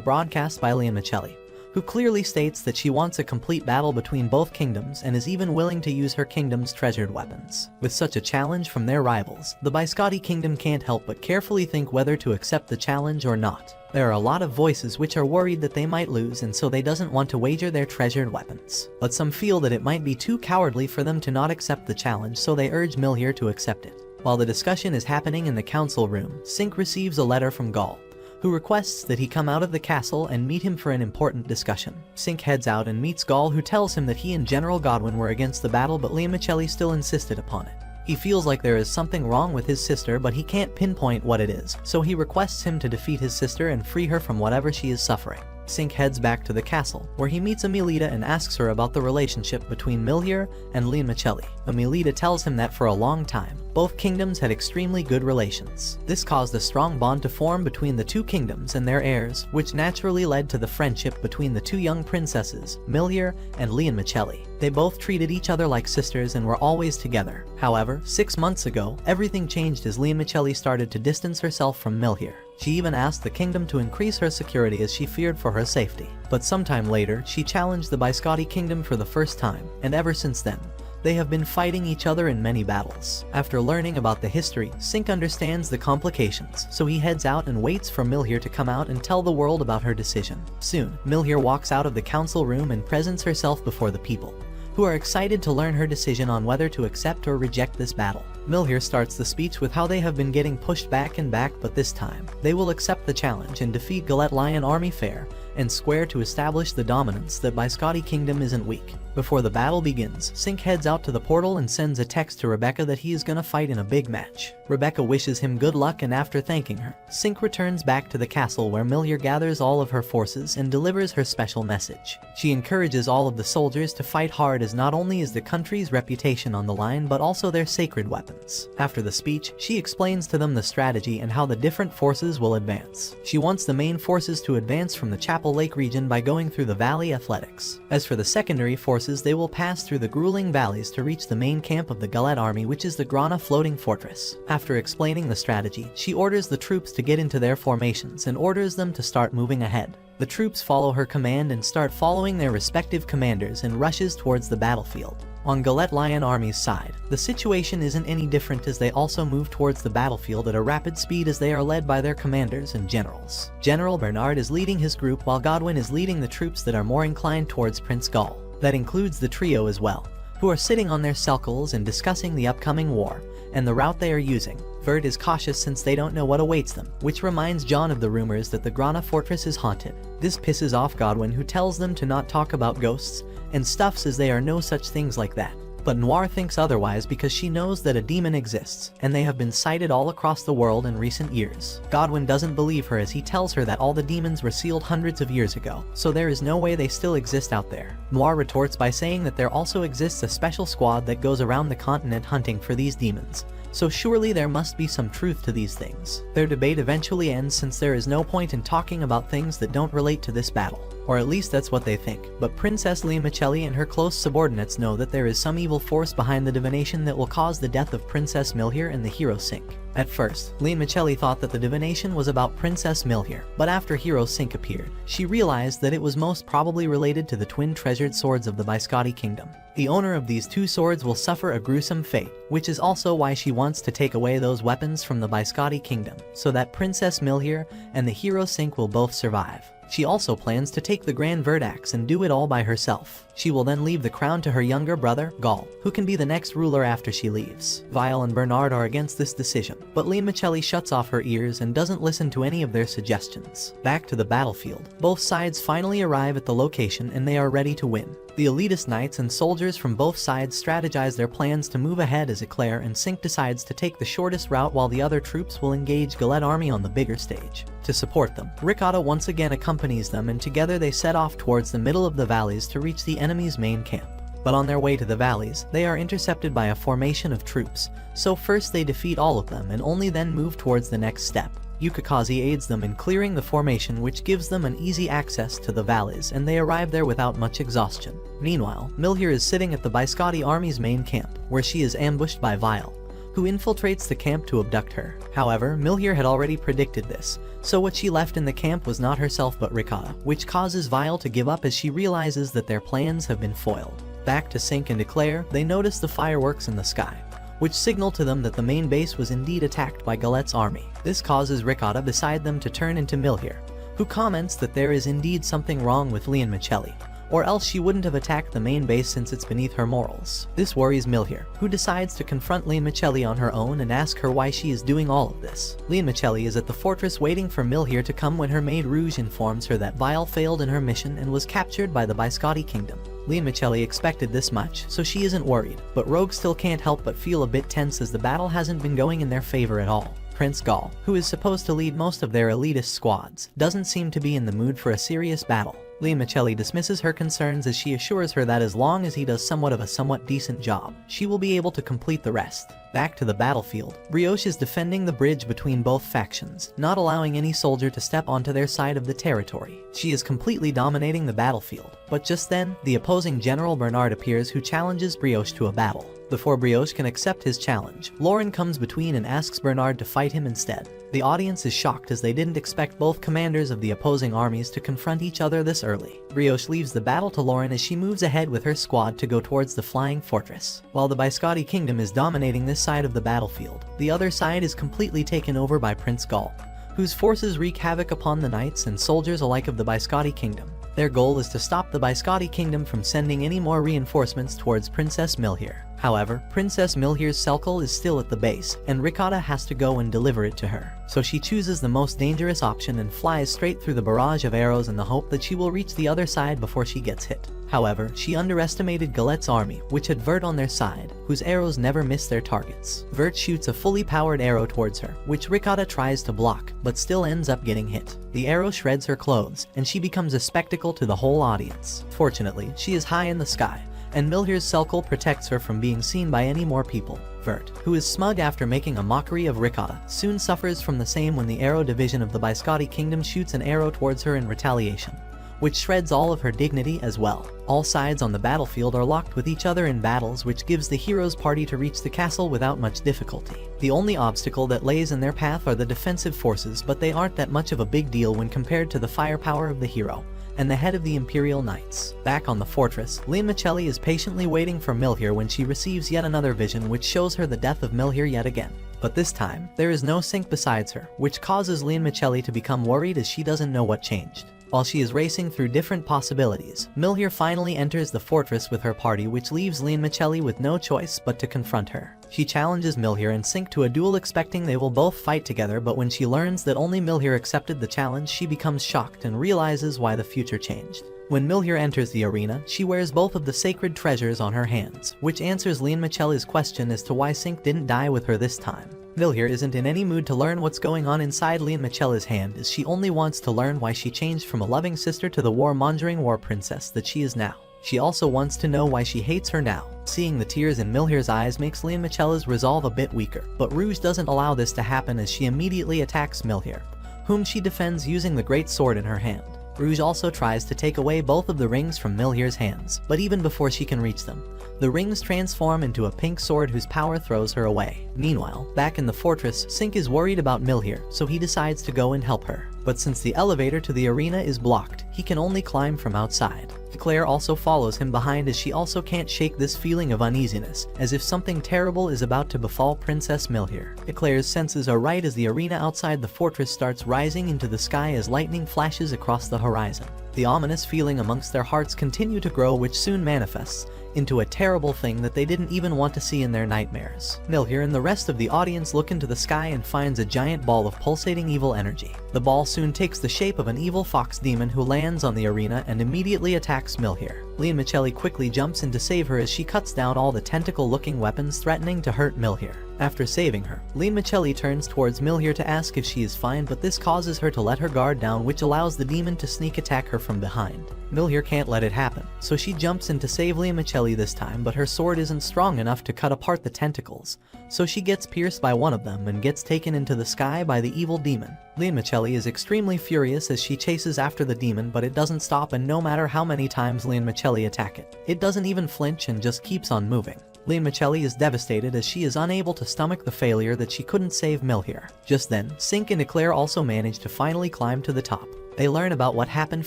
broadcast by Lian-Michelli, who clearly states that she wants a complete battle between both kingdoms and is even willing to use her kingdom's treasured weapons. With such a challenge from their rivals, the Isekai'd Kingdom can't help but carefully think whether to accept the challenge or not. There are a lot of voices which are worried that they might lose, and so they doesn't want to wager their treasured weapons. But some feel that it might be too cowardly for them to not accept the challenge, so they urge Milhier to accept it. While the discussion is happening in the council room, Sink receives a letter from Gaul, who requests that he come out of the castle and meet him for an important discussion. Sink heads out and meets Gaul, who tells him that he and General Godwin were against the battle, but Lian-Michelli still insisted upon it. He feels like there is something wrong with his sister, but he can't pinpoint what it is, so he requests him to defeat his sister and free her from whatever she is suffering. Sink heads back to the castle, where he meets Emilita and asks her about the relationship between Milhier and Lian-Michelli. Emilita tells him that for a long time, both kingdoms had extremely good relations. This caused a strong bond to form between the two kingdoms and their heirs, which naturally led to the friendship between the two young princesses, Milhier and Lian-Michelli. They both treated each other like sisters and were always together. However, 6 months ago, everything changed as Lian-Michelli started to distance herself from Milhier. She even asked the kingdom to increase her security as she feared for her safety. But sometime later, she challenged the Isekai'd Kingdom for the first time, and ever since then, They have been fighting each other in many battles. After learning about the history, Sink understands the complications, so he heads out and waits for Milhier to come out and tell the world about her decision. Soon, Milhier walks out of the council room and presents herself before the people, who are excited to learn her decision on whether to accept or reject this battle. Milhier starts the speech with how they have been getting pushed back and back, but this time, they will accept the challenge and defeat Gallet Lion Army fair and square to establish the dominance that Isekai'd Kingdom isn't weak. Before the battle begins, Sink heads out to the portal and sends a text to Rebecca that he is gonna fight in a big match. Rebecca wishes him good luck, and after thanking her, Sink returns back to the castle where Milhier gathers all of her forces and delivers her special message. She encourages all of the soldiers to fight hard, as not only is the country's reputation on the line but also their sacred weapons. After the speech, she explains to them the strategy and how the different forces will advance. She wants the main forces to advance from the Chapel Lake region by going through the Valley Athletics. As for the secondary forces, they will pass through the grueling valleys to reach the main camp of the Gallet army, which is the Grana floating fortress. After explaining the strategy, she orders the troops to get into their formations and orders them to start moving ahead. The troops follow her command and start following their respective commanders and rushes towards the battlefield. On Gallet Lion Army's side, the situation isn't any different, as they also move towards the battlefield at a rapid speed as they are led by their commanders and generals. General Bernard is leading his group while Godwin is leading the troops that are more inclined towards Prince Gaul. That includes the trio as well, who are sitting on their selkles and discussing the upcoming war and the route they are using. Vert is cautious since they don't know what awaits them, which reminds John of the rumors that the Grana fortress is haunted. This pisses off Godwin, who tells them to not talk about ghosts and stuff, as they are no such things like that. But Noir thinks otherwise because she knows that a demon exists, and they have been sighted all across the world in recent years. Godwin doesn't believe her, as he tells her that all the demons were sealed hundreds of years ago, so there is no way they still exist out there. Noir retorts by saying that there also exists a special squad that goes around the continent hunting for these demons, so surely there must be some truth to these things. Their debate eventually ends, since there is no point in talking about things that don't relate to this battle. Or at least that's what they think. But Princess Limacelli and her close subordinates know that there is some evil force behind the divination that will cause the death of Princess Milhier and the hero Sink. At first, Limacelli thought that the divination was about Princess Milhier, but after Hero Sink appeared, she realized that it was most probably related to the twin treasured swords of the Isekai'd Kingdom. The owner of these two swords will suffer a gruesome fate, which is also why she wants to take away those weapons from the Isekai'd Kingdom, so that Princess Milhier and the hero Sink will both survive. She also plans to take the Grand Verdax and do it all by herself. She will then leave the crown to her younger brother, Gaul, who can be the next ruler after she leaves. Vile and Bernard are against this decision, but Limacelli shuts off her ears and doesn't listen to any of their suggestions. Back to the battlefield, both sides finally arrive at the location and they are ready to win. The elitist knights and soldiers from both sides strategize their plans to move ahead, as Eclair and Sink decides to take the shortest route while the other troops will engage Gallet army on the bigger stage. To support them, Ricotta once again accompanies them, and together they set off towards the middle of the valleys to reach the enemy's main camp. But on their way to the valleys, they are intercepted by a formation of troops, so first they defeat all of them and only then move towards the next step. Yukikaze aids them in clearing the formation, which gives them an easy access to the valleys, and they arrive there without much exhaustion. Meanwhile, Milhier is sitting at the Isekai'd army's main camp, where she is ambushed by Vile, who infiltrates the camp to abduct her. However, Milhier had already predicted this, so what she left in the camp was not herself but Ricotta, which causes Vile to give up as she realizes that their plans have been foiled. Back to Sink and Eclair, they notice the fireworks in the sky, which signal to them that the main base was indeed attacked by Gallet's army. This causes Ricotta beside them to turn into Milhier, who comments that there is indeed something wrong with Limacelli, or else she wouldn't have attacked the main base since it's beneath her morals. This worries Milhier, who decides to confront Limacelli on her own and ask her why she is doing all of this. Limacelli is at the fortress waiting for Milhier to come when her maid Rouge informs her that Vile failed in her mission and was captured by the Isekai'd Kingdom. Limacelli expected this much, so she isn't worried, but Rogue still can't help but feel a bit tense as the battle hasn't been going in their favor at all. Prince Gaul, who is supposed to lead most of their elitist squads, doesn't seem to be in the mood for a serious battle. Limacelli dismisses her concerns as she assures her that as long as he does somewhat decent job, she will be able to complete the rest. Back to the battlefield, Brioche is defending the bridge between both factions, not allowing any soldier to step onto their side of the territory. She is completely dominating the battlefield, but just then, the opposing General Bernard appears who challenges Brioche to a battle. Before Brioche can accept his challenge, Lauren comes between and asks Bernard to fight him instead. The audience is shocked as they didn't expect both commanders of the opposing armies to confront each other this early. Brioche leaves the battle to Lauren as she moves ahead with her squad to go towards the flying fortress. While the Isekai'd kingdom is dominating this side of the battlefield, the other side is completely taken over by Prince Gaul, whose forces wreak havoc upon the knights and soldiers alike of the Isekai'd kingdom. Their goal is to stop the Isekai'd kingdom from sending any more reinforcements towards Princess Milhier. However, Princess Milhier's Selkle is still at the base, and Ricotta has to go and deliver it to her. So she chooses the most dangerous option and flies straight through the barrage of arrows in the hope that she will reach the other side before she gets hit. However, she underestimated Galette's army, which had Vert on their side, whose arrows never miss their targets. Vert shoots a fully powered arrow towards her, which Ricotta tries to block, but still ends up getting hit. The arrow shreds her clothes, and she becomes a spectacle to the whole audience. Fortunately, she is high in the sky, and Milhier's Selkle protects her from being seen by any more people. Vert, who is smug after making a mockery of Ricotta, soon suffers from the same when the arrow division of the Isekai'd kingdom shoots an arrow towards her in retaliation, which shreds all of her dignity as well. All sides on the battlefield are locked with each other in battles, which gives the hero's party to reach the castle without much difficulty. The only obstacle that lays in their path are the defensive forces, but they aren't that much of a big deal when compared to the firepower of the hero and the head of the Imperial Knights. Back on the fortress, Leon Michelli is patiently waiting for Milhier when she receives yet another vision which shows her the death of Milhier yet again. But this time, there is no Sync besides her, which causes Leon Michelli to become worried as she doesn't know what changed. While she is racing through different possibilities, Milhier finally enters the fortress with her party, which leaves Leon Michelli with no choice but to confront her. She challenges Milhier and Sync to a duel, expecting they will both fight together, but when she learns that only Milhier accepted the challenge, she becomes shocked and realizes why the future changed. When Milhier enters the arena, she wears both of the sacred treasures on her hands, which answers Leon Michelli's question as to why Sync didn't die with her this time. Milhier isn't in any mood to learn what's going on inside Leon Michelli's hand, as she only wants to learn why she changed from a loving sister to the warmongering war princess that she is now. She also wants to know why she hates her now. Seeing the tears in Milhier's eyes makes Leon Michelli's resolve a bit weaker, but Rouge doesn't allow this to happen as she immediately attacks Milhier, whom she defends using the great sword in her hand. Rouge also tries to take away both of the rings from Milhier's hands, but even before she can reach them, the rings transform into a pink sword whose power throws her away. Meanwhile, back in the fortress, Sync is worried about Milhier, so he decides to go and help her. But since the elevator to the arena is blocked, he can only climb from outside. Claire also follows him behind as she also can't shake this feeling of uneasiness, as if something terrible is about to befall Princess Milhier. Claire's senses are right as the arena outside the fortress starts rising into the sky as lightning flashes across the horizon. The ominous feeling amongst their hearts continue to grow, which soon manifests into a terrible thing that they didn't even want to see in their nightmares. Milhier and the rest of the audience look into the sky and finds a giant ball of pulsating evil energy. The ball soon takes the shape of an evil fox demon who lands on the arena and immediately attacks Milhier. Leon Michelli quickly jumps in to save her as she cuts down all the tentacle-looking weapons threatening to hurt Milhier. After saving her, Leon Michelli turns towards Milhier to ask if she is fine, but this causes her to let her guard down, which allows the demon to sneak attack her from behind. Milhier can't let it happen, so she jumps in to save Leon Michelli this time, but her sword isn't strong enough to cut apart the tentacles, so she gets pierced by one of them and gets taken into the sky by the evil demon. Leon Michelli is extremely furious as she chases after the demon, but it doesn't stop, and no matter how many times Leon Michelli attack it, it doesn't even flinch and just keeps on moving. Leon Michelli is devastated as she is unable to stomach the failure that she couldn't save Milhier. Just then, Sync and Eclair also manage to finally climb to the top. They learn about what happened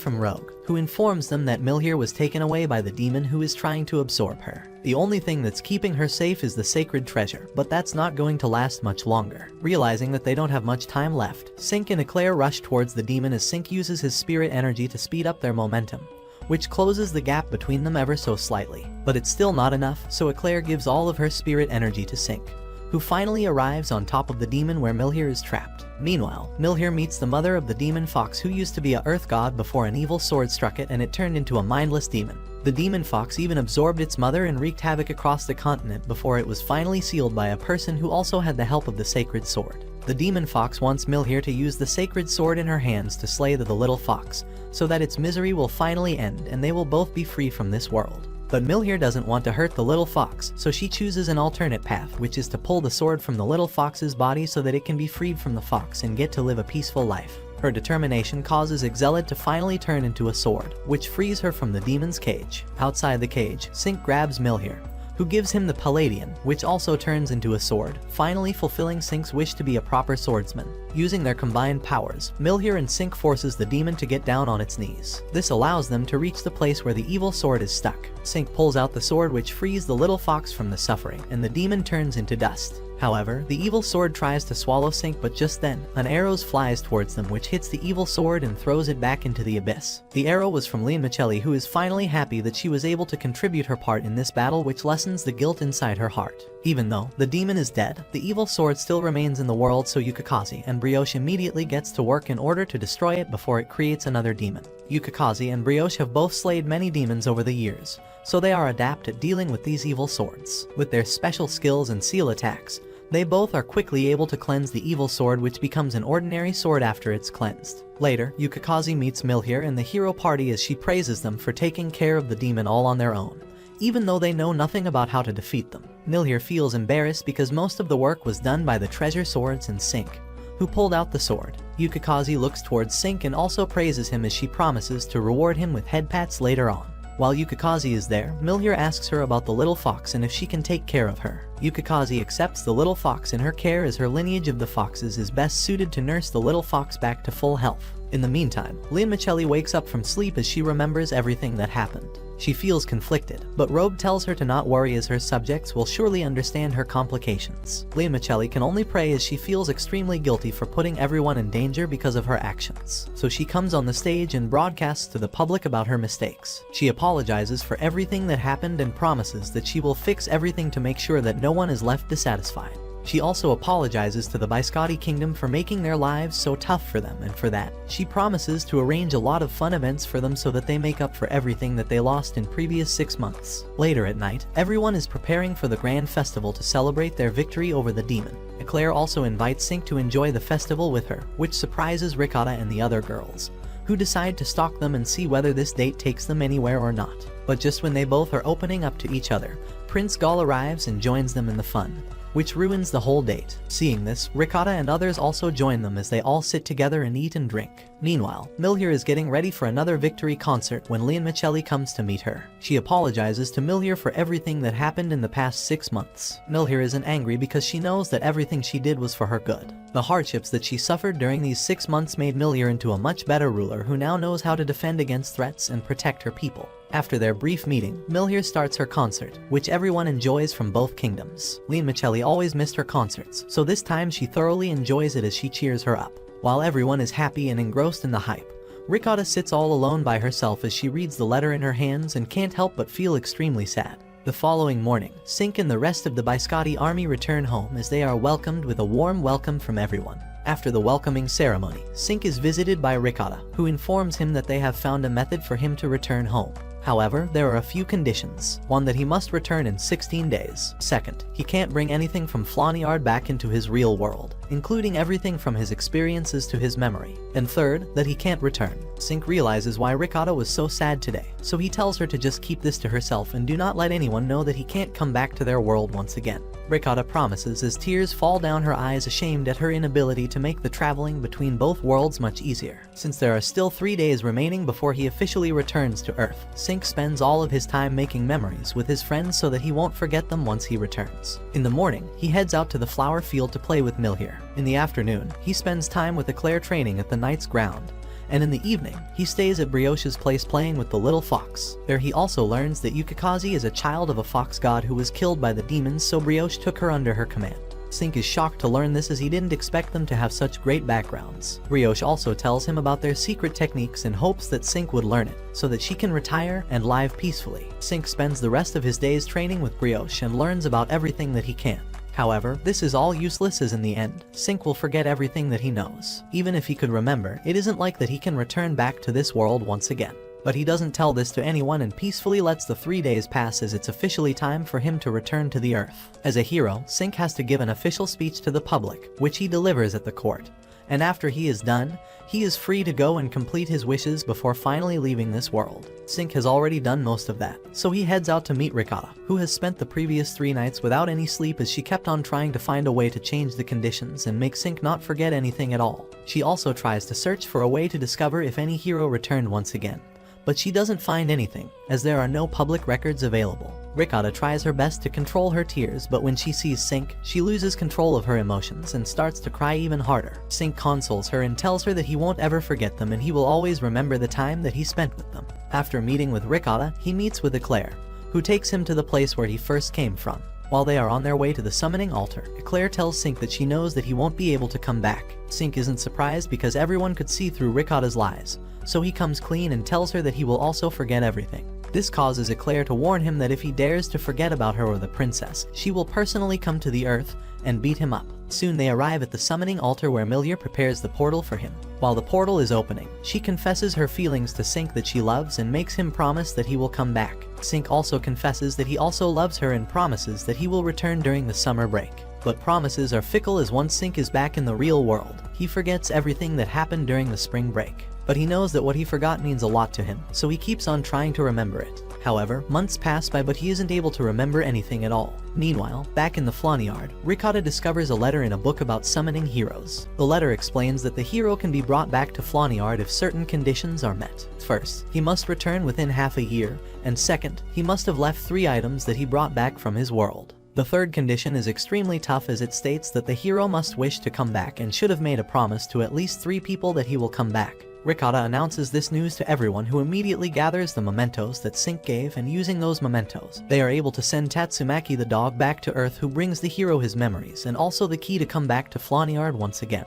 from Rogue, who informs them that Milhier was taken away by the demon who is trying to absorb her. The only thing that's keeping her safe is the sacred treasure, but that's not going to last much longer. Realizing that they don't have much time left, Sync and Eclair rush towards the demon as Sync uses his spirit energy to speed up their momentum, which closes the gap between them ever so slightly. But it's still not enough, so Eclair gives all of her spirit energy to Sync, who finally arrives on top of the demon where Milhier is trapped. Meanwhile, Milhier meets the mother of the demon fox, who used to be a earth god before an evil sword struck it and it turned into a mindless demon. The demon fox even absorbed its mother and wreaked havoc across the continent before it was finally sealed by a person who also had the help of the sacred sword. The demon fox wants Milhier to use the sacred sword in her hands to slay the little fox, so that its misery will finally end and they will both be free from this world. But Milhier doesn't want to hurt the little fox, so she chooses an alternate path, which is to pull the sword from the little fox's body so that it can be freed from the fox and get to live a peaceful life. Her determination causes Isekai'd to finally turn into a sword, which frees her from the demon's cage. Outside the cage, Sink grabs Milhier, who gives him the Palladian, which also turns into a sword, finally fulfilling Sink's wish to be a proper swordsman. Using their combined powers, Milhier and Sink forces the demon to get down on its knees. This allows them to reach the place where the evil sword is stuck. Sink pulls out the sword, which frees the little fox from the suffering, and the demon turns into dust. However, the evil sword tries to swallow Sink, but just then, an arrow flies towards them, which hits the evil sword and throws it back into the abyss. The arrow was from Isekai'd, who is finally happy that she was able to contribute her part in this battle, which lessens the guilt inside her heart. Even though the demon is dead, the evil sword still remains in the world, so Isekai'd and Brioche immediately gets to work in order to destroy it before it creates another demon. Isekai'd and Brioche have both slayed many demons over the years, so they are adept at dealing with these evil swords. With their special skills and seal attacks, they both are quickly able to cleanse the evil sword, which becomes an ordinary sword after it's cleansed. Later, Isekai'd meets Milhier and the hero party as she praises them for taking care of the demon all on their own, even though they know nothing about how to defeat them. Milhier feels embarrassed because most of the work was done by the treasure swords and Sink, who pulled out the sword. Isekai'd looks towards Sink and also praises him as she promises to reward him with head pats later on. While Isekai'd is there, Milhier asks her about the little fox and if she can take care of her. Isekai'd accepts the little fox in her care as her lineage of the foxes is best suited to nurse the little fox back to full health. In the meantime, Isekai'd wakes up from sleep as she remembers everything that happened. She feels conflicted, but Robe tells her to not worry as her subjects will surely understand her complications. Isekai'd can only pray as she feels extremely guilty for putting everyone in danger because of her actions. So she comes on the stage and broadcasts to the public about her mistakes. She apologizes for everything that happened and promises that she will fix everything to make sure that no one is left dissatisfied. She also apologizes to the Isekai'd kingdom for making their lives so tough for them, and for that, she promises to arrange a lot of fun events for them so that they make up for everything that they lost in previous 6 months. Later at night, everyone is preparing for the grand festival to celebrate their victory over the demon. Eclair also invites Sink to enjoy the festival with her, which surprises Ricotta and the other girls, who decide to stalk them and see whether this date takes them anywhere or not. But just when they both are opening up to each other, Prince Gall arrives and joins them in the fun, which ruins the whole date. Seeing this, Ricotta and others also join them as they all sit together and eat and drink. Meanwhile, Milhier is getting ready for another victory concert when Isekai'd comes to meet her. She apologizes to Milhier for everything that happened in the past 6 months. Milhier isn't angry because she knows that everything she did was for her good. The hardships that she suffered during these 6 months made Milhier into a much better ruler who now knows how to defend against threats and protect her people. After their brief meeting, Milhier starts her concert, which everyone enjoys from both kingdoms. Isekai'd always missed her concerts, so this time she thoroughly enjoys it as she cheers her up. While everyone is happy and engrossed in the hype, Ricotta sits all alone by herself as she reads the letter in her hands and can't help but feel extremely sad. The following morning, Sink and the rest of the Isekai'd army return home as they are welcomed with a warm welcome from everyone. After the welcoming ceremony, Sink is visited by Ricotta, who informs him that they have found a method for him to return home. However, there are a few conditions. One, that he must return in 16 days. Second, he can't bring anything from Flaniard back into his real world, including everything from his experiences to his memory. And third, that he can't return. Sink realizes why Ricotta was so sad today, so he tells her to just keep this to herself and do not let anyone know that he can't come back to their world once again. Ricotta promises as tears fall down her eyes, ashamed at her inability to make the traveling between both worlds much easier. Since there are still 3 days remaining before he officially returns to Earth, Sink spends all of his time making memories with his friends so that he won't forget them once he returns. In the morning, he heads out to the flower field to play with Milhier. In the afternoon, he spends time with Eclair training at the Knight's Ground. And in the evening, he stays at Brioche's place playing with the little fox. There he also learns that Isekai'd is a child of a fox god who was killed by the demons, so Brioche took her under her command. Sink is shocked to learn this as he didn't expect them to have such great backgrounds. Brioche also tells him about their secret techniques in hopes that Sink would learn it, so that she can retire and live peacefully. Sink spends the rest of his days training with Brioche and learns about everything that he can. However, this is all useless as in the end, Sink will forget everything that he knows. Even if he could remember, it isn't like that he can return back to this world once again. But he doesn't tell this to anyone and peacefully lets the 3 days pass as it's officially time for him to return to the Earth. As a hero, Sink has to give an official speech to the public, which he delivers at the court. and after he is done, he is free to go and complete his wishes before finally leaving this world. Sink has already done most of that, so he heads out to meet Ricotta, who has spent the previous 3 nights without any sleep as she kept on trying to find a way to change the conditions and make Sink not forget anything at all. She also tries to search for a way to discover if any hero returned once again, but she doesn't find anything, as there are no public records available. Ricotta tries her best to control her tears, but when she sees Sink, she loses control of her emotions and starts to cry even harder. Sink consoles her and tells her that he won't ever forget them and he will always remember the time that he spent with them. After meeting with Ricotta, he meets with Eclair, who takes him to the place where he first came from. While they are on their way to the summoning altar, Eclair tells Sink that she knows that he won't be able to come back. Sink isn't surprised because everyone could see through Ricotta's lies, so he comes clean and tells her that he will also forget everything. This causes Eclair to warn him that if he dares to forget about her or the princess, she will personally come to the earth and beat him up. Soon they arrive at the summoning altar where Milia prepares the portal for him. While the portal is opening, she confesses her feelings to Sink that she loves and makes him promise that he will come back. Sink also confesses that he also loves her and promises that he will return during the summer break. But promises are fickle, as once Sink is back in the real world, he forgets everything that happened during the spring break. But he knows that what he forgot means a lot to him, so he keeps on trying to remember it. However, months pass by but he isn't able to remember anything at all. Meanwhile, back in the Flawnyard, Ricotta discovers a letter in a book about summoning heroes. The letter explains that the hero can be brought back to Flawnyard if certain conditions are met. First, he must return within half a year, and second, he must have left 3 items that he brought back from his world. The third condition is extremely tough, as it states that the hero must wish to come back and should have made a promise to at least 3 people that he will come back. Ricotta announces this news to everyone, who immediately gathers the mementos that Sink gave, and using those mementos, they are able to send Tatsumaki the dog back to Earth, who brings the hero his memories and also the key to come back to Flawnyard once again.